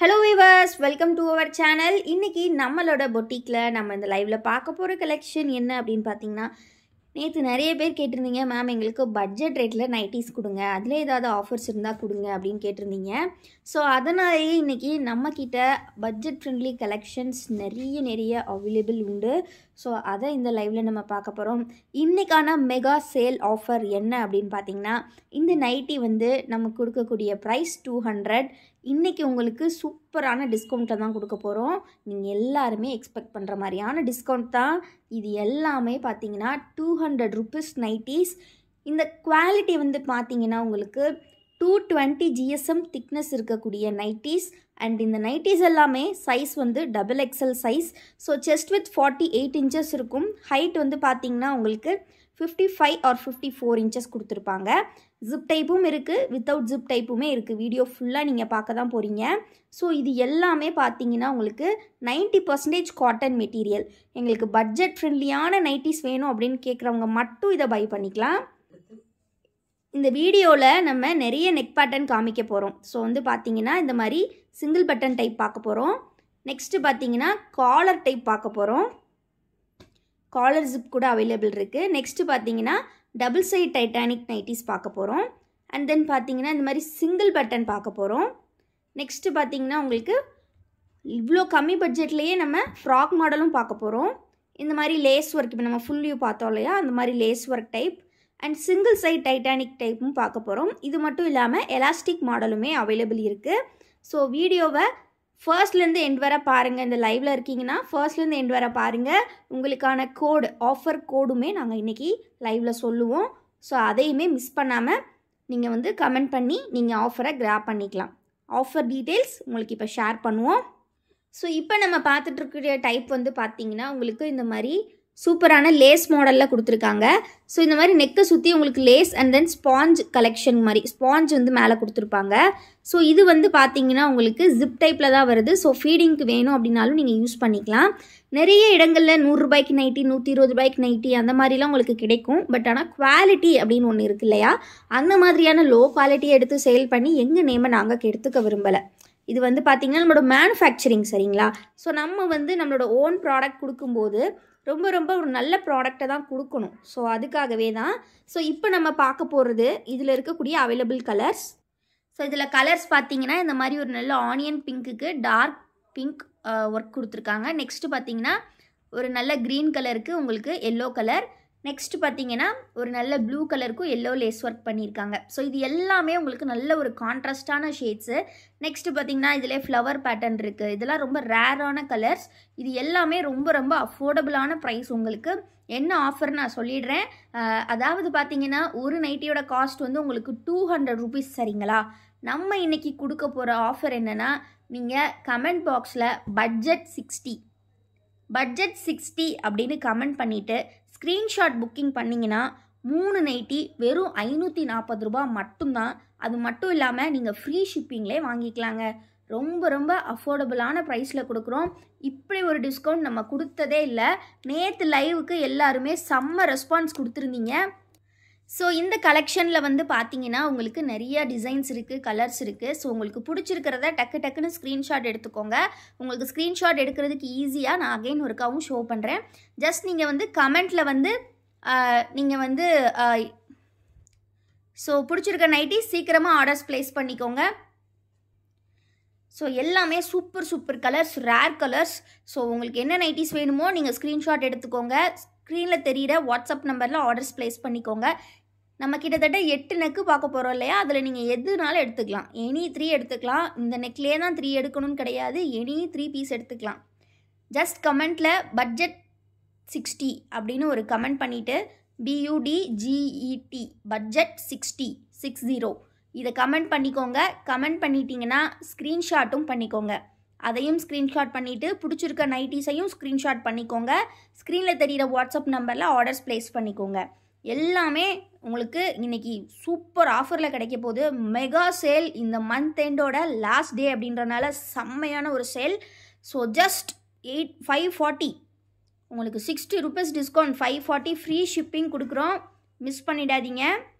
Hello viewers, welcome to our channel. இன்னைக்கு நம்மளோட பொட்டிக்ல நம்ம இந்த லைவ்ல பார்க்க போற கலெக்ஷன் என்ன அப்படினு பாத்தீங்கன்னா நேத்து நிறைய பேர் கேட்டிருந்தீங்க மேம் எங்களுக்கு பட்ஜெட் ரேட்ல நைட்டீஸ் கொடுங்க அதுல ஏதாவது ஆஃபர்ஸ் இருந்தா கொடுங்க அப்படினு கேட்டிருந்தீங்க சோ அதனாலயே இன்னைக்கு நம்ம கிட்ட பட்ஜெட் ஃப்ரெண்ட்லி கலெக்ஷன்ஸ் நிறைய அவேilable உண்டு சோ அத இந்த லைவ்ல நம்ம பார்க்க போறோம் இன்னைக்கான மெகா சேல் ஆஃபர் என்ன அப்படினு பாத்தீங்கன்னா இந்த நைட்டி வந்து நமக்கு கொடுக்க கூடிய பிரைஸ் 200 இன்னைக்கு உங்களுக்கு சூப்பரான டிஸ்கவுண்ட்ல தான் கொடுக்க போறோம் நீங்க எல்லாரும் எக்ஸ்பெக்ட் பண்ற மாதிரியான டிஸ்கவுண்ட் தான் இது எல்லாமே பாத்தீங்கன்னா 200 rupees நைட்டீஸ் இந்த குவாலிட்டி வந்து பாத்தீங்கன்னா உங்களுக்கு 220 GSM thickness இருக்கக்கூடிய நைட்டீஸ் and இந்த நைட்டீஸ் எல்லாமே சைஸ் வந்து XXL size so chest width 48 inches இருக்கும் height வந்து பாத்தீங்கன்னா உங்களுக்கு 55 or 54 inches கொடுத்திருப்பாங்க zip டைப்பும் இருக்கு without zip டைப்புமே இருக்கு வீடியோ ஃபுல்லா நீங்க பார்க்க தான் போறீங்க சோ இது எல்லாமே பாத்தீங்கன்னா உங்களுக்கு 90% காட்டன் மெட்டீரியல் உங்களுக்கு பட்ஜெட் ஃப்ரெண்ட்லியான நைட்டீஸ் வேணும் அப்படினு கேக்குறவங்க மட்டும் இத பை பண்ணிக்கலாம் இந்த வீடியோல நம்ம நிறைய நெக் பேட்டர்ன் காமிக்க போறோம் சோ வந்து பாத்தீங்கன்னா இந்த மாதிரி சிங்கிள் பட்டன் டைப் பார்க்க போறோம் நெக்ஸ்ட் பாத்தீங்கன்னா காலர் டைப் பார்க்க போறோம் காலர் zip கூட அவேilable இருக்கு நெக்ஸ்ட் பாத்தீங்கன்னா டபுள் சைடு டைட்டானிக் நைட்டீஸ் பார்க்க போறோம் and then பாத்தீங்கன்னா இந்த மாதிரி சிங்கிள் பட்டன் பார்க்க போறோம் நெக்ஸ்ட் பாத்தீங்கன்னா உங்களுக்கு இவ்ளோ கம்மி பட்ஜெட்லயே நம்ம ஃப்ராக் மாடலும் பார்க்க போறோம் இந்த மாதிரி லேஸ் வர்க் இப்ப நம்ம ஃபுல் வியூ பார்த்தோம் இல்லையா அந்த மாதிரி lace work type and single side titanic டைப்பும் பார்க்க போறோம் இது மட்டும் இல்லாம எலாஸ்டிக் மாடலுமே அவேilable இருக்கு சோ வீடியோவை ஃபர்ஸ்ட்ல இருந்து எண்ட் வரை பாருங்க இந்த லைவ்ல இருக்கீங்கனா ஃபர்ஸ்ட்ல இருந்து எண்ட் வரை பாருங்க உங்களுக்கான கோட் ஆஃபர் கோடுமே நாங்க இன்னைக்கு லைவ்ல சொல்லுவோம் சோ அதையுமே மிஸ் பண்ணாம நீங்க வந்து கமெண்ட் பண்ணி நீங்க ஆஃபரை கிராப் பண்ணிக்கலாம் ஆஃபர் டீடைல்ஸ் உங்களுக்கு இப்ப ஷேர் பண்ணுவோம் சோ இப்போ நம்ம பார்த்துட்டு இருக்கிற டைப் வந்து பாத்தீங்கன்னா உங்களுக்கு இந்த மாதிரி சூப்பரான லேஸ் மாடல்ல கொடுத்திருக்காங்க சோ இந்த மாதிரி நெக்க சுத்தி உங்களுக்கு lace and then sponge collection மாதிரி ஸ்பாஞ்ச் வந்து மேலே கொடுத்திருப்பாங்க சோ இது வந்து பாத்தீங்கன்னா உங்களுக்கு zip டைப்ல தான் வருது சோ ஃபீடிங்க்கு வேணும் அப்படினாலும் நீங்க யூஸ் பண்ணிக்கலாம் நிறைய இடங்கள்ல 100 ரூபாய்க்கு நைட்டி 120 ரூபாய்க்கு நைட்டி அந்த மாதிரிலாம் உங்களுக்கு கிடைக்கும் பட் ஆனா குவாலிட்டி அப்படினு ஒன்னு இருக்கு இல்லையா அந்த மாதிரியான லோ குவாலிட்டி எடுத்து சேல் பண்ணி எங்க நேம நாங்க கெடுத்துக்க விரும்பல இது வந்து பாத்தீங்கன்னா நம்மளோட manufacturing சரிங்களா சோ நம்ம வந்து நம்மளோட ஓன் ப்ராடக்ட் கொடுக்கும்போது ரொம்ப ஒரு நல்ல ப்ராடக்ட்டை தான் கொடுக்கணும் சோ அதுக்காகவே தான் சோ இப்போ நம்ம பார்க்க போறது இதுல இருக்கக்கூடிய அவேilable கலர்ஸ் சோ இதுல கலர்ஸ் பாத்தீங்கன்னா இந்த மாதிரி ஒரு நல்ல ஆனியன் பிங்க்குக்கு டார்க் பிங்க் வர்க் கொடுத்திருக்காங்க நெக்ஸ்ட் பாத்தீங்கன்னா ஒரு நல்ல கிரீன் கலருக்கு உங்களுக்கு yellow கலர் நெக்ஸ்ட் பாத்தீங்கன்னா ஒரு நல்ல ப்ளூ கலருக்கு yellow லேஸ் வர்க் பண்ணிருக்காங்க சோ இது எல்லாமே உங்களுக்கு நல்ல ஒரு கான்ட்ராஸ்டான ஷேட்ஸ் நெக்ஸ்ட் பாத்தீங்கன்னா இதுல ஃப்ளவர் பேட்டர்ன் இருக்கு இதெல்லாம் ரொம்ப ரேரான கலர்ஸ் இது எல்லாமே ரொம்ப அஃபோர்டபிளான பிரைஸ் உங்களுக்கு என்ன ஆஃபர் நான் சொல்லிடுறேன் அதாவது பாத்தீங்கன்னா ஒரு நைட்டியோட காஸ்ட் வந்து உங்களுக்கு 200 rupees சரிங்களா நம்ம இன்னைக்கு கொடுக்க போற ஆஃபர் என்னன்னா நீங்க கமெண்ட் பாக்ஸ்ல பட்ஜெட் 60 அப்படினு கமெண்ட் பண்ணிட்டு ஸ்கிரீன்ஷாட் புக்கிங் பண்ணீங்கனா 3 நைட்டி வெறும் 540 ரூபாய் மட்டும் தான் அது மட்டும் இல்லாம நீங்க ஃப்ரீ ஷிப்பிங்லயே வாங்கிக்கலாங்க ரொம்ப அஃபோர்டபிளான பிரைஸ்ல கொடுக்கிறோம் இப்படி ஒரு டிஸ்கவுண்ட் நம்ம கொடுத்ததே இல்ல நேத்து லைவுக்கு எல்லாரும் செம்ம ரெஸ்பான்ஸ் கொடுத்திருந்தீங்க சோ இந்த கலெக்ஷன்ல வந்து பாத்தீங்கன்னா உங்களுக்கு நிறைய டிசைன்ஸ் இருக்கு கலர்ஸ் இருக்கு சோ உங்களுக்கு பிடிச்சிருக்கிறத டக்குன்னு ஸ்கிரீன்ஷாட் எடுத்துக்கோங்க உங்களுக்கு ஸ்கிரீன்ஷாட் எடுக்கிறதுக்கு ஈஸியா நான் அகைன் ஒருக்காவும் ஷோ பண்றேன் ஜஸ்ட் நீங்க வந்து கமெண்ட்ல வந்து நீங்க வந்து சோ பிடிச்சிருக்க நைட்டி சீக்கிரமா ஆர்டர்ஸ் பிளேஸ் பண்ணிக்கோங்க சோ எல்லாமே super colours rare colours so உங்களுக்கு என்ன நைட்டிஸ் வேணுமோ நீங்க ஸ்கிரீன்ஷாட் எடுத்துக்கோங்க ஸ்கிரீன்ல தெரியுற வாட்ஸ்அப் நம்பர்ல ஆர்டர்ஸ் பிளேஸ் பண்ணிக்கோங்க நம்ம கிட்டத்தட்ட 8 நெக் பார்க்க போறோம் இல்லையா அதுல நீங்க எதுனால எடுத்துக்கலாம் எனி 3 எடுத்துக்கலாம் இந்த நெக்லயே தான் 3 எடுக்கணும் கிடையாது எனி 3 பீஸ் எடுத்துக்கலாம் ஜஸ்ட் கமெண்ட்ல பட்ஜெட் 60 அப்படினு ஒரு கமெண்ட் பண்ணிட்டு BUDGET பட்ஜெட் 60 இத கமெண்ட் பண்ணிக்கோங்க கமெண்ட் பண்ணிட்டீங்கன்னா ஸ்கிரீன்ஷாட்டும் பண்ணிக்கோங்க அதையும் ஸ்கிரீன்ஷாட் பண்ணிட்டு பிடிச்சிருக்க நைட்டிஸையும் ஸ்கிரீன்ஷாட் பண்ணிக்கோங்க ஸ்கிரீன்ல தெரியுற வாட்ஸ்அப் நம்பர்ல ஆர்டர்ஸ் பிளேஸ் பண்ணிக்கோங்க எல்லாமே உங்களுக்கு இன்னைக்கு சூப்பர் ஆஃபர்ல கிடைக்க போகுது மெகா சேல் இந்த மந்த் எண்டோட லாஸ்ட் டே அப்படின்றனால செம்மையான ஒரு சேல் ஸோ ஜஸ்ட் 540 உங்களுக்கு 60 rupees டிஸ்கவுண்ட் 540 ஃப்ரீ ஷிப்பிங் கொடுக்குறோம் மிஸ் பண்ணிடாதீங்க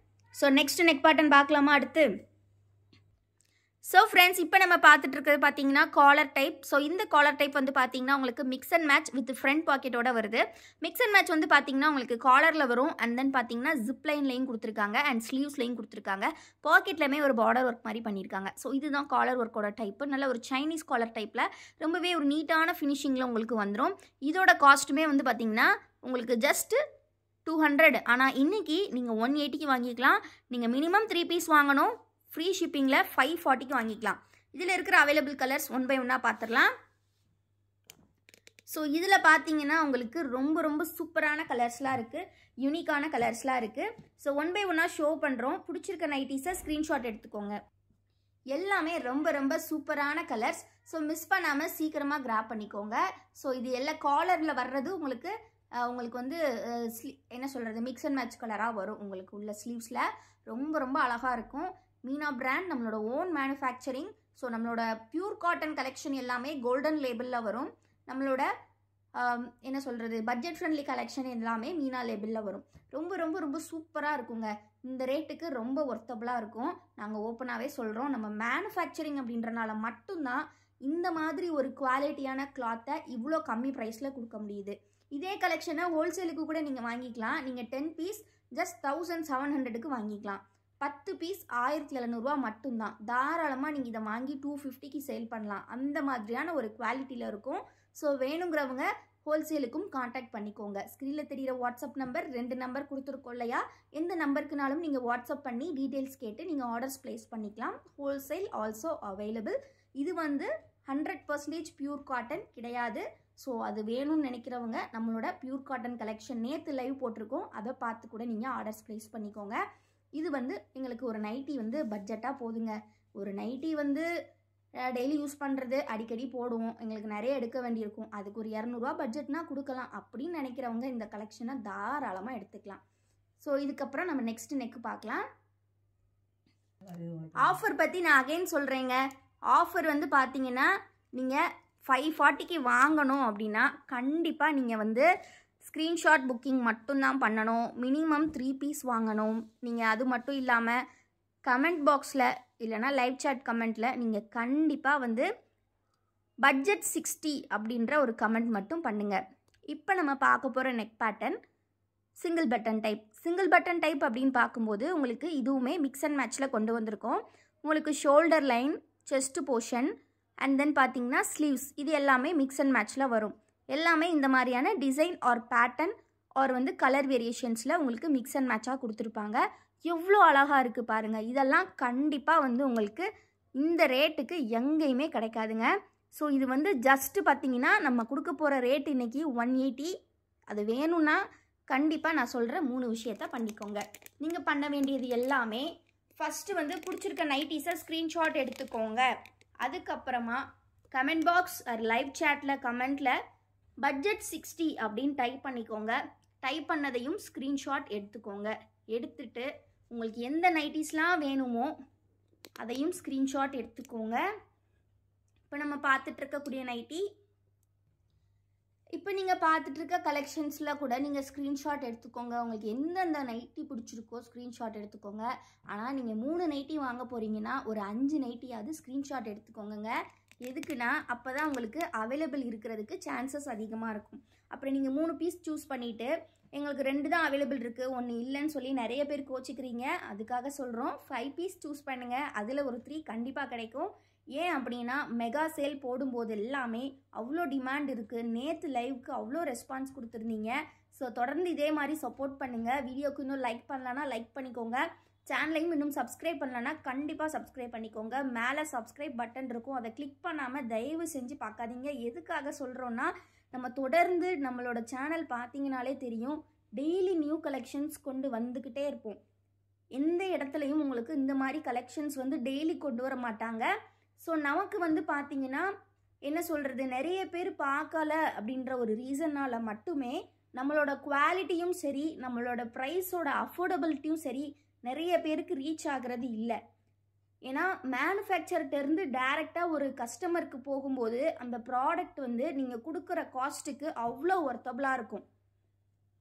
ஸோ நெக்ஸ்ட் நெக் பேட்டர்ன் பார்க்கலாமா அடுத்து ஸோ ஃப்ரெண்ட்ஸ், இப்போ நம்ம பார்த்துட்டு இருக்கிறது பார்த்தீங்கன்னா காலர் டைப். ஸோ இந்த காலர் டைப் வந்து பார்த்தீங்கன்னா உங்களுக்கு mix and match with front பாக்கெட்டோட வருது. மிக்ஸ் அண்ட் மேட்ச் வந்து பார்த்தீங்கன்னா உங்களுக்கு காலரில் வரும். அண்ட் தென் பார்த்தீங்கன்னா ஜிப் லைன்லையும் கொடுத்துருக்காங்க அண்ட் ஸ்லீவ்ஸ்லையும் கொடுத்துருக்காங்க. பாக்கெட்லையுமே ஒரு பார்டர் ஒர்க் மாதிரி பண்ணியிருக்காங்க. ஸோ இதுதான் காலர் ஒர்க்கோட டைப்பு. நல்ல ஒரு சைனீஸ் காலர் டைப்பில் ரொம்பவே ஒரு நீட்டான ஃபினிஷிங்கில் உங்களுக்கு வந்துடும். இதோட காஸ்ட்டுமே வந்து பார்த்தீங்கன்னா உங்களுக்கு ஜஸ்ட்டு 200. ஆனால் இன்றைக்கி நீங்கள் 180க்கு வாங்கிக்கலாம். நீங்கள் மினிமம் 3 பீஸ் வாங்கணும். ஃப்ரீ ஷிப்பிங்கில் 540க்கு வாங்கிக்கலாம். இதில் இருக்கிற அவைலபிள் கலர்ஸ் 1 by 1 பார்த்துடலாம். ஸோ இதில் பார்த்தீங்கன்னா உங்களுக்கு ரொம்ப ரொம்ப சூப்பரான கலர்ஸ்லாம் இருக்குது, யூனிக்கான கலர்ஸ்லாம் இருக்குது. ஸோ 1 by 1 ஷோ பண்ணுறோம். பிடிச்சிருக்க நைட்டிஸை ஸ்க்ரீன்ஷாட் எடுத்துக்கோங்க. எல்லாமே ரொம்ப ரொம்ப சூப்பரான கலர்ஸ். ஸோ மிஸ் பண்ணாமல் சீக்கிரமாக கிராப் பண்ணிக்கோங்க. ஸோ இது எல்லாம் காலரில் வர்றது உங்களுக்கு வந்து என்ன சொல்கிறது, மிக்ஸ் அண்ட் மேட்ச் கலராக வரும். உங்களுக்கு உள்ள ஸ்லீவ்ஸில் ரொம்ப ரொம்ப அழகாக இருக்கும். மீனா பிராண்ட், நம்மளோட ஓன் மேனுஃபேக்சரிங். ஸோ நம்மளோட பியூர் காட்டன் கலெக்ஷன் எல்லாமே கோல்டன் லேபிளில் வரும். நம்மளோட என்ன சொல்கிறது, பட்ஜெட் ஃப்ரெண்ட்லி கலெக்ஷன் எல்லாமே மீனா லேபிளில் வரும். ரொம்ப ரொம்ப ரொம்ப சூப்பராக இருக்குங்க. இந்த ரேட்டுக்கு ரொம்ப ஒர்த்தபுளாக இருக்கும். நாங்கள் ஓப்பனாகவே சொல்கிறோம், நம்ம மேனுஃபேக்சரிங் அப்படின்றனால மட்டும்தான் இந்த மாதிரி ஒரு குவாலிட்டியான கிளாத்தை இவ்வளோ கம்மி ப்ரைஸில் கொடுக்க முடியுது. இதே கலெக்ஷனை ஹோல்சேலுக்கு கூட நீங்கள் வாங்கிக்கலாம். நீங்கள் 10 பீஸ் ஜஸ்ட் 1700க்கு வாங்கிக்கலாம். 10 பீஸ் 1700 மட்டும்தான். தாராளமாக நீங்கள் இதை வாங்கி 250க்கு சேல் பண்ணலாம். அந்த மாதிரியான ஒரு குவாலிட்டியில் இருக்கும். ஸோ வேணுங்கிறவங்க ஹோல்சேலுக்கும் காண்டாக்ட் பண்ணிக்கோங்க. ஸ்க்ரீனில் தெரிகிற வாட்ஸ்அப் நம்பர் 2 நம்பர் கொடுத்துருக்கோம் இல்லையா, எந்த நம்பருக்குனாலும் நீங்கள் வாட்ஸ்அப் பண்ணி டீட்டெயில்ஸ் கேட்டு நீங்கள் ஆர்டர்ஸ் ப்ளேஸ் பண்ணிக்கலாம். Wholesale also available. இது வந்து 100% பியூர் காட்டன் கிடையாது. ஸோ அது வேணும்னு நினைக்கிறவங்க நம்மளோட பியூர் காட்டன் கலெக்ஷன் நேற்று லைவ் போட்டிருக்கோம், அதை பார்த்து கூட நீங்கள் ஆர்டர்ஸ் ப்ளேஸ் பண்ணிக்கோங்க. இது வந்து எங்களுக்கு ஒரு நைட்டி வந்து பட்ஜெட்டாக போதுங்க. ஒரு நைட்டி வந்து டெய்லி யூஸ் பண்ணுறது, அடிக்கடி போடுவோம், எங்களுக்கு நிறைய எடுக்க வேண்டியிருக்கும். அதுக்கு ஒரு 200 பட்ஜெட்னா கொடுக்கலாம் அப்படின்னு நினைக்கிறவங்க இந்த கலெக்ஷனை தாராளமாக எடுத்துக்கலாம். ஸோ இதுக்கப்புறம் நம்ம நெக்ஸ்ட் நெக்கு பார்க்கலாம். ஆஃபர் பற்றி நான் அகைன் சொல்கிறேங்க. ஆஃபர் வந்து பார்த்தீங்கன்னா நீங்கள் 540க்கு வாங்கணும் அப்படின்னா கண்டிப்பாக நீங்கள் வந்து ஸ்க்ரீன்ஷாட் புக்கிங் மட்டும்தான் பண்ணணும். மினிமம் 3 பீஸ் வாங்கணும். நீங்கள் அது மட்டும் இல்லாமல் கமெண்ட் பாக்ஸில் இல்லைனா லைவ் சாட் கமெண்ட்டில் நீங்கள் கண்டிப்பாக வந்து பட்ஜெட் 60 அப்படின்ற ஒரு கமெண்ட் மட்டும் பண்ணுங்கள். இப்போ நம்ம பார்க்க போகிற neck pattern single button type. Single button type அப்படின்னு பார்க்கும்போது உங்களுக்கு இதுவுமே மிக்ஸ் அண்ட் மேட்ச்சில் கொண்டு வந்திருக்கோம். உங்களுக்கு shoulder line, chest portion and then பார்த்தீங்கன்னா ஸ்லீவ்ஸ், இது எல்லாமே மிக்ஸ் அண்ட் மேட்ச்சில் வரும். எல்லாமே இந்த மாதிரியான டிசைன் ஆர் பேட்டர்ன் ஆர் வந்து கலர் வேரியேஷன்ஸில் உங்களுக்கு மிக்ஸ் அண்ட் மேட்சாக கொடுத்துருப்பாங்க. எவ்வளோ அழகாக இருக்குது பாருங்கள். இதெல்லாம் கண்டிப்பாக வந்து உங்களுக்கு இந்த ரேட்டுக்கு எங்கேயுமே கிடைக்காதுங்க. ஸோ இது வந்து ஜஸ்ட்டு பார்த்தீங்கன்னா நம்ம கொடுக்க போகிற ரேட் இன்றைக்கி 180. அது வேணும்னா கண்டிப்பாக நான் சொல்கிற 3 விஷயத்த பண்ணிக்கோங்க. நீங்கள் பண்ண வேண்டியது எல்லாமே ஃபஸ்ட்டு வந்து பிடிச்சிருக்க நைட்டிஸை ஸ்க்ரீன்ஷாட் எடுத்துக்கோங்க. அதுக்கப்புறமா கமெண்ட் பாக்ஸ் ஆர் லைவ் சேட்டில் கமெண்ட்டில் பட்ஜெட் 60 அப்படின்னு டைப் பண்ணிக்கோங்க. டைப் பண்ணதையும் ஸ்க்ரீன்ஷாட் எடுத்துக்கோங்க. எடுத்துட்டு உங்களுக்கு எந்த நைட்டிஸ்லாம் வேணுமோ அதையும் ஸ்க்ரீன்ஷாட் எடுத்துக்கோங்க. இப்போ நம்ம பார்த்துட்ருக்கக்கூடிய நைட்டி, இப்போ நீங்கள் பார்த்துட்ருக்க கலெக்ஷன்ஸில் கூட நீங்கள் ஸ்க்ரீன்ஷாட் எடுத்துக்கோங்க. உங்களுக்கு எந்தெந்த நைட்டி பிடிச்சிருக்கோ ஸ்க்ரீன்ஷாட் எடுத்துக்கோங்க. ஆனால் நீங்கள் 3 நைட்டி வாங்க போகிறீங்கன்னா ஒரு 5 நைட்டியாவது ஸ்க்ரீன்ஷாட் எடுத்துக்கோங்க. எதுக்குன்னா அப்போ தான் உங்களுக்கு அவைலபிள் இருக்கிறதுக்கு சான்சஸ் அதிகமாக இருக்கும். அப்புறம் நீங்கள் 3 பீஸ் சூஸ் பண்ணிவிட்டு எங்களுக்கு 2 தான் அவைலபிள் இருக்குது, 1 இல்லைன்னு சொல்லி நிறைய பேர் கோச்சிக்கிறீங்க. அதுக்காக சொல்கிறோம், 5 பீஸ் சூஸ் பண்ணுங்கள். அதில் ஒரு 3 கண்டிப்பாக கிடைக்கும். ஏன் அப்படின்னா மெகா சேல் போடும்போது எல்லாமே அவ்வளோ டிமாண்ட் இருக்குது. நேற்று லைவுக்கு அவ்வளோ ரெஸ்பான்ஸ் கொடுத்துருந்தீங்க. ஸோ தொடர்ந்து இதே மாதிரி சப்போர்ட் பண்ணுங்கள். வீடியோக்கு இன்னும் லைக் பண்ணலன்னா லைக் பண்ணிக்கோங்க. சேனலையும் இன்னும் சப்ஸ்கிரைப் பண்ணலன்னா கண்டிப்பாக சப்ஸ்கிரைப் பண்ணிக்கோங்க. மேலே சப்ஸ்கிரைப் பட்டன் இருக்கும், அதை கிளிக் பண்ணாமல் தயவு செஞ்சு பார்க்காதீங்க. எதுக்காக சொல்கிறோன்னா நம்ம தொடர்ந்து நம்மளோட சேனல் பார்த்தீங்கனாலே தெரியும், டெய்லி நியூ கலெக்ஷன்ஸ் கொண்டு வந்துக்கிட்டே இருப்போம். எந்த இடத்துலையும் உங்களுக்கு இந்த மாதிரி கலெக்ஷன்ஸ் வந்து டெய்லி கொண்டு வர மாட்டாங்க. ஸோ நமக்கு வந்து பார்த்தீங்கன்னா என்ன சொல்கிறது, நிறைய பேர் பார்க்கல அப்படின்ற ஒரு ரீசனால் மட்டுமே நம்மளோட குவாலிட்டியும் சரி, நம்மளோட ப்ரைஸோட அஃபோர்டபிலிட்டியும் சரி நிறைய பேருக்கு ரீச் ஆகிறது இல்லை. ஏன்னா மேனுஃபேக்சர்கிட்டேருந்து டைரெக்டாக ஒரு கஸ்டமருக்கு போகும்போது அந்த ப்ராடக்ட் வந்து நீங்கள் கொடுக்குற காஸ்ட்டுக்கு அவ்வளோ ஒர்த்தபுளாக இருக்கும்.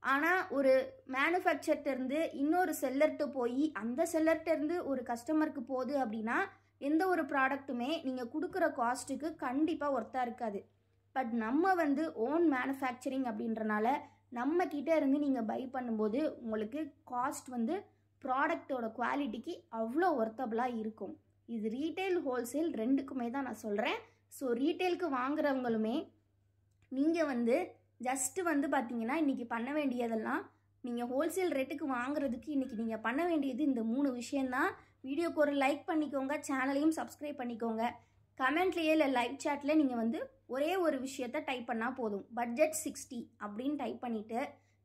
ஆனால் ஒரு மேனுஃபேக்சர்கிட்டேருந்து இன்னொரு செல்லர்கிட்ட போய் அந்த செல்லர்கிட்டேருந்து ஒரு கஸ்டமருக்கு போகுது அப்படின்னா எந்த ஒரு ப்ராடக்ட்டுமே நீங்கள் கொடுக்குற காஸ்ட்டுக்கு கண்டிப்பாக ஒர்த்தாக இருக்காது. பட் நம்ம வந்து ஓன் மேனுஃபேக்சரிங் அப்படின்றனால நம்ம கிட்டே இருந்து நீங்கள் பை பண்ணும்போது உங்களுக்கு காஸ்ட் வந்து ப்ராடக்டோட குவாலிட்டிக்கு அவ்வளோ ஒர்த்தபுளாக இருக்கும். இது ரீட்டைல் ஹோல்சேல் ரெண்டுக்குமே தான் நான் சொல்கிறேன். ஸோ ரீட்டைலுக்கு வாங்குறவங்களுமே நீங்கள் வந்து ஜஸ்ட்டு வந்து பார்த்தீங்கன்னா இன்றைக்கி பண்ண வேண்டியதெல்லாம் நீங்கள் ஹோல்சேல் ரேட்டுக்கு வாங்குறதுக்கு இன்றைக்கி நீங்கள் பண்ண வேண்டியது இந்த 3 விஷயந்தான். வீடியோக்கு ஒரு லைக் பண்ணிக்கோங்க, சேனலையும் சப்ஸ்கிரைப் பண்ணிக்கோங்க. கமெண்ட்லேயே இல்லை லைவ் சேட்டில் நீங்கள் வந்து ஒரே ஒரு விஷயத்த டைப் பண்ணால் போதும், பட்ஜெட் 60 அப்படின்னு டைப் பண்ணிவிட்டு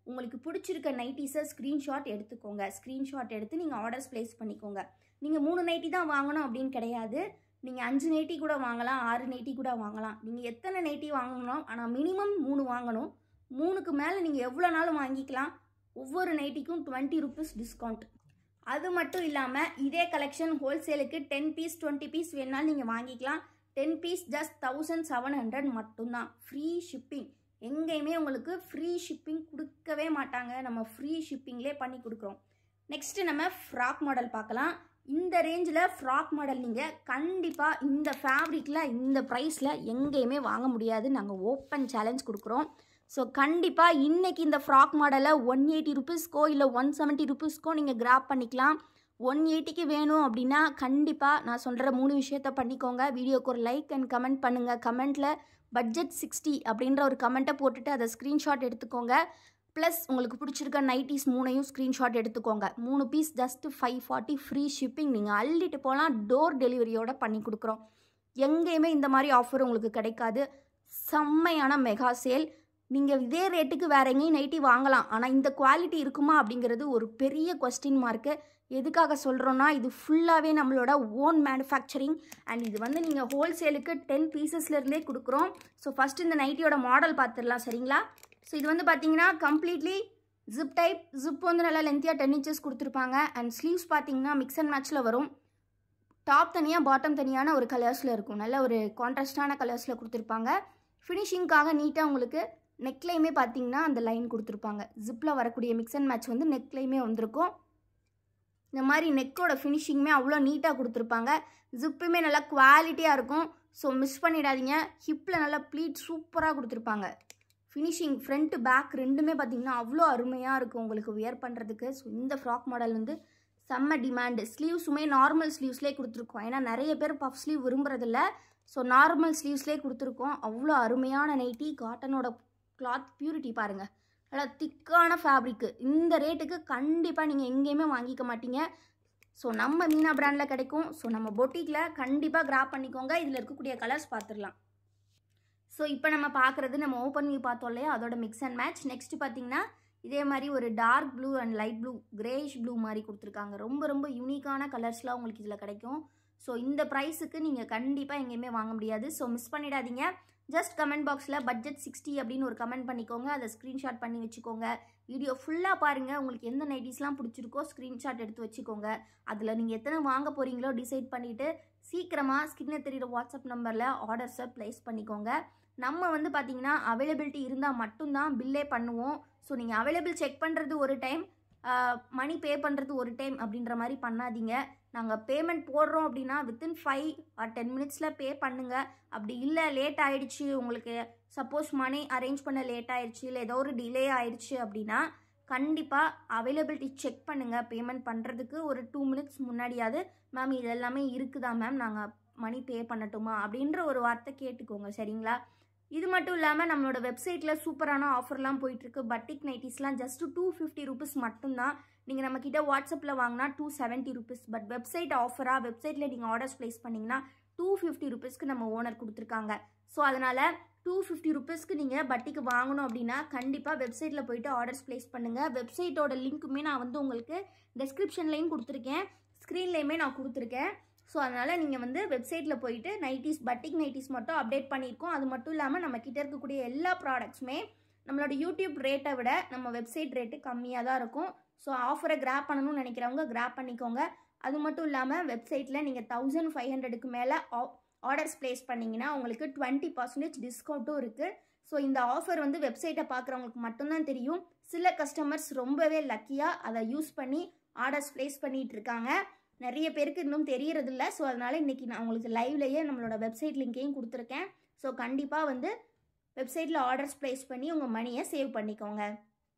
உங்களுக்கு பிடிச்சிருக்க நைட்டிஸை ஸ்க்ரீன்ஷாட் எடுத்துக்கோங்க. ஸ்க்ரீன்ஷாட் எடுத்து நீங்கள் ஆர்டர்ஸ் ப்ளேஸ் பண்ணிக்கோங்க. நீங்கள் 3 நைட்டி தான் வாங்கணும் அப்படின்னு கிடையாது. நீங்கள் 5 நைட்டி கூட வாங்கலாம், 6 நைட்டி கூட வாங்கலாம். நீங்கள் எத்தனை நைட்டி வாங்கணும், ஆனால் மினிமம் 3 வாங்கணும். 3க்கு மேலே நீங்கள் எவ்வளோ நாளும் வாங்கிக்கலாம். ஒவ்வொரு நைட்டிக்கும் 20 rupees டிஸ்கவுண்ட். அது மட்டும் இல்லாமல் இதே கலெக்ஷன் ஹோல்சேலுக்கு 10 பீஸ் 20 பீஸ் வேணாலும் நீங்கள் வாங்கிக்கலாம். 10 பீஸ் ஜஸ்ட் 1700 மட்டும்தான். Free shipping. எங்கேயுமே உங்களுக்கு ஃப்ரீ ஷிப்பிங் கொடுக்கவே மாட்டாங்க. நம்ம ஃப்ரீ ஷிப்பிங்லேயே பண்ணி கொடுக்குறோம். நெக்ஸ்ட்டு நம்ம ஃப்ராக் மாடல் பார்க்கலாம். இந்த ரேஞ்சில் ஃப்ராக் மாடல் நீங்கள் கண்டிப்பாக இந்த ஃபேப்ரிக்கில் இந்த ப்ரைஸில் எங்கேயுமே வாங்க முடியாது. நாங்கள் ஓப்பன் சேலஞ்ச் கொடுக்குறோம். ஸோ கண்டிப்பாக இன்றைக்கி இந்த ஃப்ராக் மாடலை 180 rupeesக்கோ இல்லை 170 rupeesக்கோ நீங்கள் கிராப் பண்ணிக்கலாம். 180க்கு வேணும் அப்படின்னா கண்டிப்பாக நான் சொல்கிற 3 விஷயத்த பண்ணிக்கோங்க. வீடியோக்கு ஒரு லைக் அண்ட் கமெண்ட் பண்ணுங்கள். கமெண்ட்டில் பட்ஜெட் 60 அப்படின்ற ஒரு கமெண்ட்டை போட்டுட்டு அதை ஸ்க்ரீன்ஷாட் எடுத்துக்கோங்க. ப்ளஸ் உங்களுக்கு பிடிச்சிருக்க நைட்டிஸ் 3ஐயும் ஸ்க்ரீன்ஷாட் எடுத்துக்கோங்க. 3 பீஸ் ஜஸ்ட்டு 540 ஃப்ரீ ஷிப்பிங். நீங்கள் அள்ளிட்டு போகலாம். டோர் டெலிவரியோடு பண்ணி கொடுக்குறோம். எங்கேயுமே இந்த மாதிரி ஆஃபர் உங்களுக்கு கிடைக்காது. செம்மையான மெகா சேல். நீங்கள் இதே ரேட்டுக்கு வேறு எங்கேயும் நைட்டி வாங்கலாம், ஆனால் இந்த குவாலிட்டி இருக்குமா அப்படிங்கிறது ஒரு பெரிய கொஸ்டின் மார்க்கு. எதுக்காக சொல்கிறோன்னா இது ஃபுல்லாகவே நம்மளோட ஓன் மேனுஃபேக்சரிங் அண்ட் இது வந்து நீங்கள் ஹோல்சேலுக்கு 10 பீசஸ்லேருந்தே கொடுக்குறோம். ஸோ ஃபஸ்ட்டு இந்த நைட்டியோட மாடல் பார்த்துடலாம், சரிங்களா? ஸோ இது வந்து பார்த்தீங்கன்னா கம்ப்ளீட்லி ஜிப் டைப். ஜிப் வந்து நல்லா லென்த்தியாக 10 inches கொடுத்துருப்பாங்க. அண்ட் ஸ்லீவ்ஸ் பார்த்தீங்கன்னா மிக்ஸ் அண்ட் மேட்ச்சில் வரும். டாப் தனியாக பாட்டம் தனியான ஒரு கலர்ஸில் இருக்கும். நல்ல ஒரு கான்ட்ராஸ்டான கலர்ஸில் கொடுத்துருப்பாங்க. ஃபினிஷிங்காக நீட்டாக உங்களுக்கு நெக்லையுமே பார்த்தீங்கன்னா அந்த லைன் கொடுத்துருப்பாங்க. ஜிப்பில் வரக்கூடிய மிக்ஸ் அண்ட் மேட்ச் வந்து நெக்லையுமே வந்திருக்கும். இந்த மாதிரி நெக்கோட ஃபினிஷிங்குமே அவ்வளோ நீட்டாக கொடுத்துருப்பாங்க. ஜிப்புமே நல்லா குவாலிட்டியாக இருக்கும். ஸோ மிஸ் பண்ணிடாதீங்க. ஹிப்பில் நல்லா ப்ளீட் சூப்பராக கொடுத்துருப்பாங்க. ஃபினிஷிங் ஃப்ரண்ட்டு பேக் ரெண்டுமே பார்த்திங்கன்னா அவ்வளோ அருமையாக இருக்கும் உங்களுக்கு வியர் பண்ணுறதுக்கு. ஸோ இந்த ஃப்ராக் மாடல் வந்து செம்ம டிமாண்டு. ஸ்லீவ்ஸுமே நார்மல் ஸ்லீவ்ஸ்லேயே கொடுத்துருக்கோம். ஏன்னா நிறைய பேர் பஃப் ஸ்லீவ் விரும்புறதில்ல. ஸோ நார்மல் ஸ்லீவ்ஸ்லேயே கொடுத்துருக்கோம். அவ்வளோ அருமையான நைட்டி. காட்டனோட கிளாத் பியூரிட்டி பாருங்கள், நல்லா திக்கான ஃபேப்ரிக்கு. இந்த ரேட்டுக்கு கண்டிப்பாக நீங்கள் எங்கேயுமே வாங்கிக்க மாட்டீங்க. ஸோ நம்ம மீனா பிராண்டில் கிடைக்கும். ஸோ நம்ம பொட்டிக்கில் கண்டிப்பாக கிராப் பண்ணிக்கோங்க. இதில் இருக்கக்கூடிய கலர்ஸ் பார்த்துடலாம். ஸோ இப்போ நம்ம பார்க்குறது நம்ம ஓப்பன் வியூ பார்த்தோம் இல்லையா, அதோட மிக்ஸ் அண்ட் மேட்ச். நெக்ஸ்ட்டு பார்த்தீங்கன்னா இதே மாதிரி ஒரு dark blue and light blue greyish blue மாதிரி கொடுத்துருக்காங்க. ரொம்ப ரொம்ப யூனிக்கான கலர்ஸ்லாம் உங்களுக்கு இதில் கிடைக்கும். ஸோ இந்த ப்ரைஸுக்கு நீங்கள் கண்டிப்பாக எங்கேயுமே வாங்க முடியாது. ஸோ மிஸ் பண்ணிடாதீங்க. ஜஸ்ட் கமெண்ட் பாக்ஸில் பட்ஜெட் 60 அப்படின்னு ஒரு கமெண்ட் பண்ணிக்கோங்க. அதை ஸ்க்ரீன்ஷாட் பண்ணி வச்சுக்கோங்க. வீடியோ ஃபுல்லாக பாருங்கள். உங்களுக்கு எந்த நைட்டிஸ்லாம் பிடிச்சிருக்கோ ஸ்க்ரீன்ஷாட் எடுத்து வச்சுக்கோங்க. அதில் நீங்கள் எத்தனை வாங்க போகிறீங்களோ டிசைட் பண்ணிவிட்டு சீக்கிரமாக ஸ்கிரீனில் தெரிகிற வாட்ஸ்அப் நம்பரில் ஆர்டர்ஸை ப்ளேஸ் பண்ணிக்கோங்க. நம்ம வந்து பார்த்திங்கன்னா அவைலபிலிட்டி இருந்தால் மட்டும்தான் பில்லே பண்ணுவோம். ஸோ நீங்கள் அவைலபிள் செக் பண்ணுறது ஒரு டைம், மணி பே பண்ணுறது ஒரு டைம் அப்படின்ற மாதிரி பண்ணாதீங்க. நாங்கள் பேமெண்ட் போடுறோம் அப்படின்னா வித்தின் 5 or 10 minutesல பே பண்ணுங்கள். அப்படி இல்லை லேட் ஆகிடுச்சு, உங்களுக்கு சப்போஸ் மணி அரேஞ்ச் பண்ண லேட் ஆகிடுச்சு இல்லை ஏதோ ஒரு டிலே ஆகிடுச்சு அப்படின்னா கண்டிப்பாக அவைலபிலிட்டி செக் பண்ணுங்கள். பேமெண்ட் பண்ணுறதுக்கு ஒரு 2 minutes முன்னாடியாவது மேம் இது எல்லாமே இருக்குதா மேம், நாங்கள் மணி பே பண்ணட்டுமா அப்படின்ற ஒரு வார்த்தை கேட்டுக்கோங்க, சரிங்களா? இது மட்டும் இல்லாமல் நம்மளோட வெப்சைட்டில் சூப்பரான ஆஃபர்லாம் போயிட்டுருக்கு. பட்டிக் நைட்டிஸ்லாம் ஜஸ்ட்டு 250 rupees மட்டும்தான். நீங்கள் நம்மக்கிட்ட வாட்ஸ்அப்பில் வாங்கினா 270 rupees. பட் வெப்சைட் ஆஃபராக வெப்சைட்டில் நீங்கள் ஆர்டர்ஸ் ப்ளேஸ் பண்ணிங்கன்னா 250 rupeesக்கு நம்ம ஓனர் கொடுத்துருக்காங்க. ஸோ அதனால் 250 rupeesக்கு நீங்கள் பட்டிக்கு வாங்கணும் அப்படின்னா கண்டிப்பாக வெப்சைட்டில் போய்ட்டு ஆர்டர்ஸ் ப்ளேஸ் பண்ணுங்கள். வெப்சைட்டோட லிங்க்குமே நான் வந்து உங்களுக்கு டெஸ்கிரிப்ஷன்லேயும் கொடுத்துருக்கேன், ஸ்க்ரீன்லேயுமே நான் கொடுத்துருக்கேன். ஸோ அதனால் நீங்கள் வந்து வெப்சைட்டில் போயிட்டு நைட்டிஸ் பட்டிக் நைட்டிஸ் மட்டும் அப்டேட் பண்ணியிருக்கோம். அது மட்டும் இல்லாமல் நம்மக்கிட்ட இருக்கக்கூடிய எல்லா ப்ராடக்ட்ஸுமே நம்மளோட யூடியூப் ரேட்டை விட நம்ம வெப்சைட் ரேட்டு கம்மியாக தான் இருக்கும். ஸோ ஆஃபரை கிராப் பண்ணணும்னு நினைக்கிறவங்க கிராப் பண்ணிக்கோங்க. அது மட்டும் இல்லாமல் வெப்சைட்டில் நீங்கள் 1500க்கு மேலே ஆர்டர்ஸ் ப்ளேஸ் பண்ணிங்கன்னா உங்களுக்கு 20% டிஸ்கவுண்ட்டும் இருக்குது. ஸோ இந்த ஆஃபர் வந்து வெப்சைட்டை பார்க்குறவங்களுக்கு மட்டும்தான் தெரியும். சில கஸ்டமர்ஸ் ரொம்பவே லக்கியாக அதை யூஸ் பண்ணி ஆர்டர்ஸ் ப்ளேஸ் பண்ணிகிட்டு இருக்காங்க. நிறைய பேருக்கு இன்னும் தெரியறதில்ல. ஸோ அதனால் இன்றைக்கி நான் உங்களுக்கு லைவ்லேயே நம்மளோட வெப்சைட் லிங்க்கையும் கொடுத்துருக்கேன். ஸோ கண்டிப்பாக வந்து வெப்சைட்டில் ஆர்டர்ஸ் ப்ளேஸ் பண்ணி உங்கள் மணியை சேவ் பண்ணிக்கோங்க.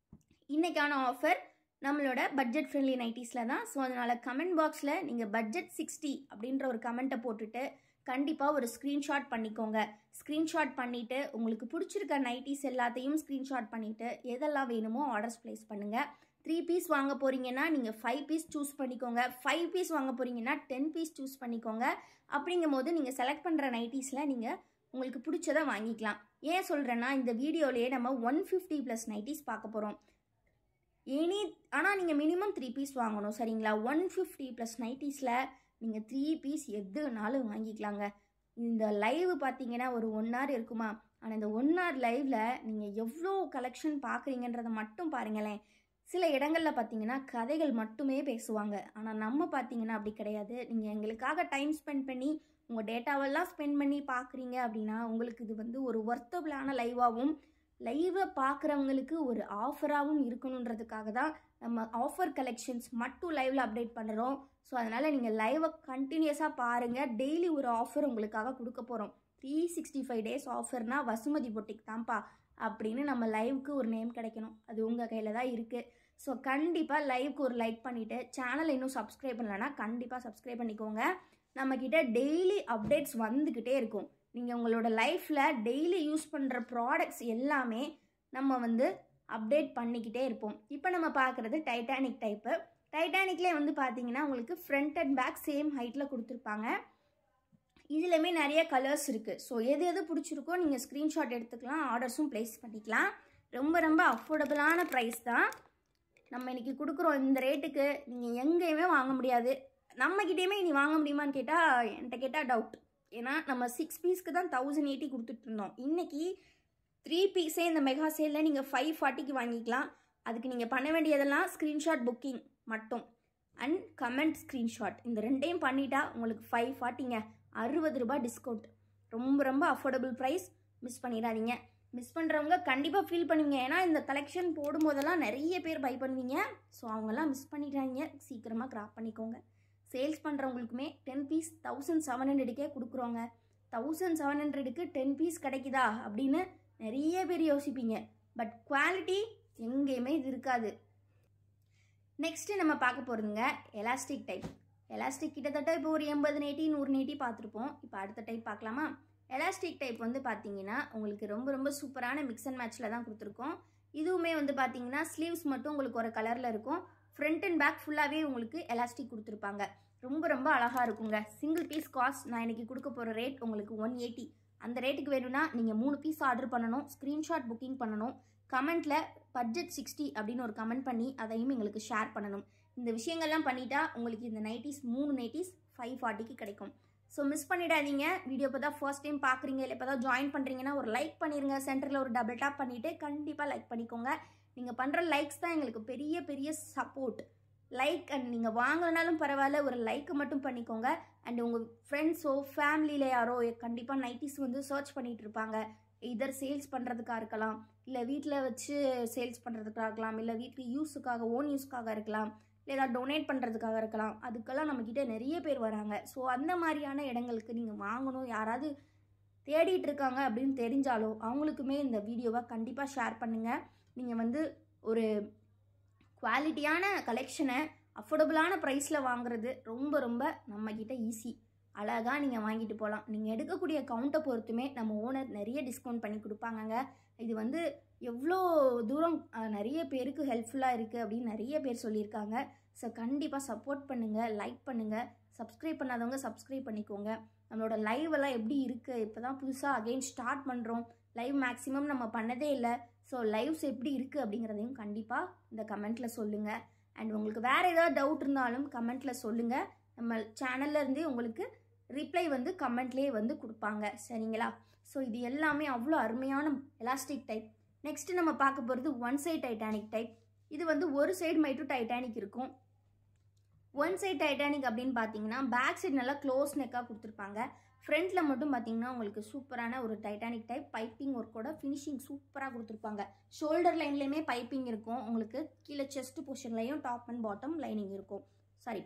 இன்றைக்கான ஆஃபர் நம்மளோட பட்ஜெட் ஃப்ரெண்ட்லி நைட்டிஸில் தான். ஸோ அதனால் கமெண்ட் பாக்ஸில் நீங்கள் பட்ஜெட் 60 அப்படின்ற ஒரு கமெண்ட்டை போட்டுட்டு கண்டிப்பாக ஒரு ஸ்க்ரீன்ஷாட் பண்ணிக்கோங்க. ஸ்க்ரீன்ஷாட் பண்ணிவிட்டு உங்களுக்கு பிடிச்சிருக்க நைட்டிஸ் எல்லாத்தையும் ஸ்க்ரீன்ஷாட் பண்ணிவிட்டு எதெல்லாம் வேணுமோ ஆர்டர்ஸ் ப்ளேஸ் பண்ணுங்கள். 3 பீஸ் வாங்க போகிறீங்கன்னா நீங்கள் 5 பீஸ் சூஸ் பண்ணிக்கோங்க. 5 பீஸ் வாங்க போகிறீங்கன்னா 10 பீஸ் சூஸ் பண்ணிக்கோங்க. அப்படிங்கும் போது நீங்கள் செலக்ட் பண்ணுற நைட்டிஸில் நீங்கள் உங்களுக்கு பிடிச்சதை வாங்கிக்கலாம். ஏன் சொல்கிறேன்னா இந்த வீடியோலேயே நம்ம 150+ நைட்டிஸ் பார்க்க போகிறோம். ஆனால் நீங்கள் மினிமம் 3 பீஸ் வாங்கணும், சரிங்களா? 150+ நைட்டிஸில் நீங்கள் 3 பீஸ் எதுனாலும் வாங்கிக்கலாங்க. இந்த லைவ் பார்த்தீங்கன்னா ஒரு 1 hour இருக்குமா? ஆனால் இந்த 1 hour லைவில் நீங்கள் எவ்வளோ கலெக்ஷன் பார்க்குறீங்கன்றதை மட்டும் பாருங்களேன். சில இடங்களில் பார்த்தீங்கன்னா கதைகள் மட்டுமே பேசுவாங்க. ஆனால் நம்ம பார்த்தீங்கன்னா அப்படி கிடையாது. நீங்கள் எங்களுக்காக டைம் ஸ்பெண்ட் பண்ணி உங்கள் டேட்டாவெல்லாம் ஸ்பெண்ட் பண்ணி பார்க்குறீங்க அப்படின்னா உங்களுக்கு இது வந்து ஒரு ஒர்த்தபிளான லைவாகவும் லைவை பார்க்குறவங்களுக்கு ஒரு ஆஃபராகவும் இருக்கணுன்றதுக்காக தான் நம்ம ஆஃபர் கலெக்ஷன்ஸ் மட்டும் லைவில் அப்டேட் பண்ணுறோம். ஸோ அதனால் நீங்கள் லைவை கண்டினியூஸாக பாருங்கள். டெய்லி ஒரு ஆஃபர் உங்களுக்காக கொடுக்க போகிறோம். 365 days ஆஃபர்னால் வசுமதி பொட்டிக் தான்ப்பா அப்படின்னு நம்ம லைவுக்கு ஒரு நேம் கிடைக்கணும். அது உங்கள் கையில் தான் இருக்குது. ஸோ கண்டிப்பாக லைவுக்கு ஒரு லைக் பண்ணிவிட்டு சேனலை இன்னும் சப்ஸ்கிரைப் பண்ணலைன்னா கண்டிப்பாக சப்ஸ்கிரைப் பண்ணிக்கோங்க. நம்மக்கிட்ட டெய்லி அப்டேட்ஸ் வந்துக்கிட்டே இருக்கும். நீங்கள் உங்களோட லைஃப்பில் டெய்லி யூஸ் பண்ணுற ப்ராடக்ட்ஸ் எல்லாமே நம்ம வந்து அப்டேட் பண்ணிக்கிட்டே இருப்போம். இப்போ நம்ம பார்க்குறது டைட்டானிக் டைப்பு. டைட்டானிக்லேயே வந்து பார்த்தீங்கன்னா உங்களுக்கு ஃப்ரண்ட் அண்ட் பேக் சேம் ஹைட்டில் கொடுத்துருப்பாங்க. இதுலையுமே நிறைய கலர்ஸ் இருக்குது. ஸோ எது எது பிடிச்சிருக்கோ நீங்கள் ஸ்க்ரீன்ஷாட் எடுத்துக்கலாம், ஆர்டர்ஸும் ப்ளேஸ் பண்ணிக்கலாம். ரொம்ப ரொம்ப அஃபோர்டபுளான ப்ரைஸ் தான் நம்ம இன்றைக்கி கொடுக்குறோம். இந்த ரேட்டுக்கு நீங்கள் எங்கேயுமே வாங்க முடியாது. நம்மக்கிட்டேயுமே இனி வாங்க முடியுமான்னு கேட்டால் என்கிட்ட கேட்டால் டவுட். ஏன்னா நம்ம 6 பீஸ்க்கு தான் 1080 கொடுத்துட்ருந்தோம். இன்றைக்கி 3 பீஸே இந்த மெகா சேலில் நீங்கள் 540க்கு வாங்கிக்கலாம். அதுக்கு நீங்கள் பண்ண வேண்டியதெல்லாம் ஸ்க்ரீன்ஷாட் புக்கிங் மட்டும் அண்ட் கமெண்ட் ஸ்க்ரீன்ஷாட் இந்த ரெண்டையும் பண்ணிட்டா உங்களுக்கு 540ங்க, 60 ரூபாய் டிஸ்கவுண்ட். ரொம்ப ரொம்ப அஃபோர்டபுள் ப்ரைஸ். மிஸ் பண்ணிடாதீங்க. மிஸ் பண்ணுறவங்க கண்டிப்பாக ஃபீல் பண்ணுவீங்க. ஏன்னா இந்த கலெக்ஷன் போடும்போதெல்லாம் நிறைய பேர் பை பண்ணுவீங்க. ஸோ அவங்கெல்லாம் மிஸ் பண்ணிட்டாங்க. சீக்கிரமாக கிராப் பண்ணிக்கோங்க. சேல்ஸ் பண்ணுறவங்களுக்குமே 10 பீஸ் 1700க்கே கொடுக்குறோங்க. 1700க்கு 10 பீஸ் கிடைக்குதா அப்படின்னு நிறைய பேர் யோசிப்பீங்க. பட் குவாலிட்டி எங்கேயுமே இது இருக்காது. நெக்ஸ்ட்டு நம்ம பார்க்க போகிறதுங்க எலாஸ்டிக் டைப். எலாஸ்டிக் கிட்டத்தட்ட இப்போ ஒரு 80 80 100 80 பார்த்துருப்போம். இப்போ அடுத்த டைப் பார்க்கலாமா? எலாஸ்டிக் டைப் வந்து பார்த்தீங்கன்னா உங்களுக்கு ரொம்ப ரொம்ப சூப்பரான மிக்ஸ் அண்ட் மேட்ச்சில் தான் கொடுத்துருக்கோம். இதுவுமே வந்து பார்த்தீங்கன்னா ஸ்லீவ்ஸ் மட்டும் உங்களுக்கு ஒரு கலரில் இருக்கும். ஃப்ரண்ட் அண்ட் பேக் ஃபுல்லாகவே உங்களுக்கு எலாஸ்டிக் கொடுத்துருப்பாங்க. ரொம்ப ரொம்ப அழகாக இருக்குங்க. சிங்கிள் பீஸ் காஸ்ட் நான் இன்றைக்கி கொடுக்க போகிற ரேட் உங்களுக்கு 180. அந்த ரேட்டுக்கு வேணும்னா நீங்கள் 3 பீஸ் ஆர்டர் பண்ணணும், ஸ்க்ரீன்ஷாட் புக்கிங் பண்ணணும், கமெண்ட்டில் பட்ஜெட் 60 அப்படின்னு ஒரு கமெண்ட் பண்ணி அதையும் எங்களுக்கு ஷேர் பண்ணணும். இந்த விஷயங்கள்லாம் பண்ணிட்டா உங்களுக்கு இந்த நைட்டிஸ் 3 நைட்டிஸ் 540க்கு கிடைக்கும். ஸோ மிஸ் பண்ணிடாதீங்க. வீடியோ இப்போ தான் ஃபர்ஸ்ட் டைம் பார்க்குறீங்க இல்லை இப்போ தான் ஜாயின் பண்ணுறீங்கன்னா ஒரு லைக் பண்ணிடுங்க. சென்டரில் ஒரு டபுள் டாப் பண்ணிவிட்டு கண்டிப்பாக லைக் பண்ணிக்கோங்க. நீங்கள் பண்ணுற லைக்ஸ் தான் எங்களுக்கு பெரிய பெரிய சப்போர்ட். லைக் அண்ட் நீங்கள் வாங்கினாலும் பரவாயில்ல, ஒரு லைக்கு மட்டும் பண்ணிக்கோங்க. அண்ட் உங்கள் ஃப்ரெண்ட்ஸோ ஃபேமிலியில் யாரோ கண்டிப்பாக நைட்டிஸ் வந்து சர்ச் பண்ணிகிட்டு இருப்பாங்க. இதர் சேல்ஸ் பண்ணுறதுக்காக இருக்கலாம், இல்லை வீட்டில் வச்சு சேல்ஸ் பண்ணுறதுக்காக இருக்கலாம், இல்லை வீட்டு யூஸுக்காக ஓன் யூஸ்க்காக இருக்கலாம், இல்லை ஏதாவது டொனேட் பண்ணுறதுக்காக இருக்கலாம். அதுக்கெல்லாம் நம்மக்கிட்ட நிறைய பேர் வராங்க. ஸோ அந்த மாதிரியான இடங்களுக்கு நீங்கள் வாங்கணும், யாராவது தேடிட்டு இருக்காங்க அப்படின்னு தெரிஞ்சாலோ அவங்களுக்குமே இந்த வீடியோவை கண்டிப்பாக ஷேர் பண்ணுங்கள். நீங்கள் வந்து ஒரு குவாலிட்டியான கலெக்ஷனை அஃபோர்டபுளான ப்ரைஸில் வாங்குறது ரொம்ப ரொம்ப நம்மக்கிட்ட ஈஸி. அழகாக நீங்கள் வாங்கிட்டு போகலாம். நீங்கள் எடுக்கக்கூடிய கவுண்ட்டை பொறுத்துமே நம்ம ஓனர் நிறைய டிஸ்கவுண்ட் பண்ணி கொடுப்பாங்கங்க. இது வந்து எவ்வளோ தூரம் நிறைய பேருக்கு ஹெல்ப்ஃபுல்லாக இருக்குது அப்படின்னு நிறைய பேர் சொல்லியிருக்காங்க. ஸோ கண்டிப்பாக சப்போர்ட் பண்ணுங்கள், லைக் பண்ணுங்கள், சப்ஸ்கிரைப் பண்ணாதவங்க சப்ஸ்கிரைப் பண்ணிக்கோங்க. நம்மளோட லைவ் எல்லாம் எப்படி இருக்குது, இப்போ தான் புதுசாக அகெயின் ஸ்டார்ட் பண்ணுறோம். லைவ் மேக்ஸிமம் நம்ம பண்ணதே இல்லை. ஸோ லைவ்ஸ் எப்படி இருக்குது அப்படிங்கிறதையும் கண்டிப்பாக இந்த கமெண்ட்டில் சொல்லுங்கள். அண்ட் உங்களுக்கு வேறு ஏதாவது டவுட் இருந்தாலும் கமெண்ட்டில் சொல்லுங்கள். நம்ம சேனல்லேருந்தே உங்களுக்கு ரிப்ளை வந்து கமெண்ட்லேயே வந்து கொடுப்பாங்க, சரிங்களா? ஸோ இது எல்லாமே அவ்வளோ அருமையான எலாஸ்டிக் டைப். நெக்ஸ்ட்டு நம்ம பார்க்க போகிறது ஒன் சைட் டைட்டானிக் டைப். இது வந்து ஒரு சைடு மட்டும் டைட்டானிக் இருக்கும். ஒன் சைட் டைட்டானிக் அப்படின்னு பார்த்தீங்கன்னா பேக் சைடு நல்லா க்ளோஸ் நெக்காக கொடுத்துருப்பாங்க. ஃப்ரண்ட்டில் மட்டும் பார்த்தீங்கன்னா உங்களுக்கு சூப்பரான ஒரு டைட்டானிக் டைப் பைப்பிங் ஒர்க்கோட ஃபினிஷிங் சூப்பராக கொடுத்துருப்பாங்க. ஷோல்டர் லைன்லேயுமே பைப்பிங் இருக்கும். உங்களுக்கு கீழே செஸ்ட் போர்ஷன்லையும் டாப் அண்ட் பாட்டம் லைனிங் இருக்கும்,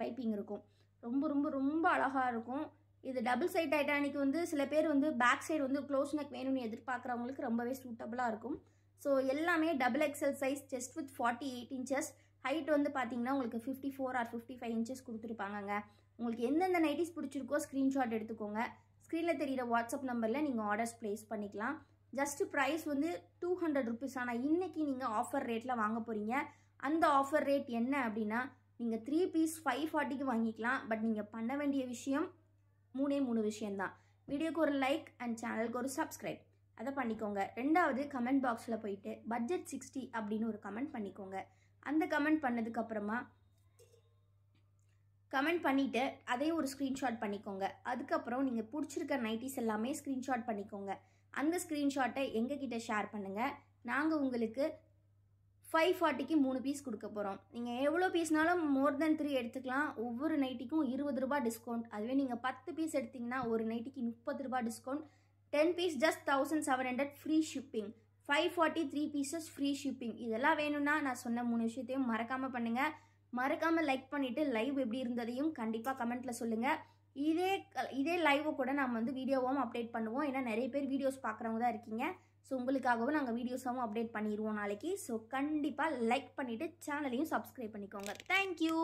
பைப்பிங் இருக்கும். ரொம்ப ரொம்ப ரொம்ப அழகாக இருக்கும். இது டபுள் சைட் டைட்டானிக் வந்து சில பேர் வந்து பேக் சைடு வந்து க்ளோஸ் நெக் வேணும்னு எதிர்பார்க்குறவங்களுக்கு ரொம்பவே சூட்டபுளாக இருக்கும். ஸோ எல்லாமே double XL size, chest with 48 inches, height வந்து பார்த்தீங்கன்னா உங்களுக்கு 54 ஆர் 55 இன்ச்சஸ் கொடுத்துருப்பாங்கங்க. உங்களுக்கு எந்தெந்த நைட்டிஸ் பிடிச்சிருக்கோ ஸ்க்ரீன்ஷாட் எடுத்துக்கோங்க. ஸ்க்ரீனில் தெரிகிற வாட்ஸ்அப் நம்பரில் நீங்கள் ஆர்டர்ஸ் ப்ளேஸ் பண்ணிக்கலாம். ஜஸ்ட் ப்ரைஸ் வந்து 200 ருபீஸ். ஆனால் இன்றைக்கி நீங்கள் ஆஃபர் ரேட்டில் வாங்க போகிறீங்க. அந்த ஆஃபர் ரேட் என்ன அப்படின்னா, நீங்கள் 3 பீஸ் 540க்கு வாங்கிக்கலாம். பட் நீங்கள் பண்ண வேண்டிய விஷயம் 3 விஷயம்தான். வீடியோக்கு ஒரு லைக் அண்ட் சேனலுக்கு ஒரு சப்ஸ்கிரைப், அதை பண்ணிக்கோங்க. ரெண்டாவது, கமெண்ட் பாக்ஸில் போயிட்டு பட்ஜெட் 60 அப்படின்னு ஒரு கமெண்ட் பண்ணிக்கோங்க. அந்த கமெண்ட் பண்ணதுக்கப்புறமா கமெண்ட் பண்ணிவிட்டு அதையும் ஒரு ஸ்க்ரீன்ஷாட் பண்ணிக்கோங்க. அதுக்கப்புறம் நீங்கள் பிடிச்சிருக்க நைட்டிஸ் எல்லாமே ஸ்க்ரீன்ஷாட் பண்ணிக்கோங்க. அந்த ஸ்க்ரீன்ஷாட்டை எங்ககிட்ட ஷேர் பண்ணுங்கள். நாங்கள் உங்களுக்கு 540க்கு 3 பீஸ் கொடுக்க போகிறோம். நீங்கள் எவ்வளோ பீஸ்னாலும் மோர் தென் 3 எடுத்துக்கலாம். ஒவ்வொரு நைட்டிக்கும் 20 ரூபா டிஸ்கவுண்ட். அதுவே நீங்கள் 10 பீஸ் எடுத்திங்கன்னா ஒரு நைட்டிக்கு 30 ரூபா discount. 10 piece just 1700 free shipping. 540 3 pieces free shipping. இதெல்லாம் வேணும்னா நான் சொன்ன 3 விஷயத்தையும் மறக்காமல் பண்ணுங்கள். மறக்காமல் லைக் பண்ணிவிட்டு லைவ் எப்படி இருந்ததையும் கண்டிப்பாக கமெண்ட்டில் சொல்லுங்கள். இதே லைவை கூட நம்ம வந்து வீடியோவும் அப்டேட் பண்ணுவோம். ஏன்னா நிறைய பேர் வீடியோஸ் பார்க்குறவங்க தான் இருக்கீங்க. ஸோ உங்களுக்காகவும் நாங்கள் வீடியோஸாகவும் அப்டேட் பண்ணிடுவோம் நாளைக்கு. ஸோ கண்டிப்பாக லைக் பண்ணிவிட்டு சேனலையும் சப்ஸ்கிரைப் பண்ணிக்கோங்க. தேங்க்யூ.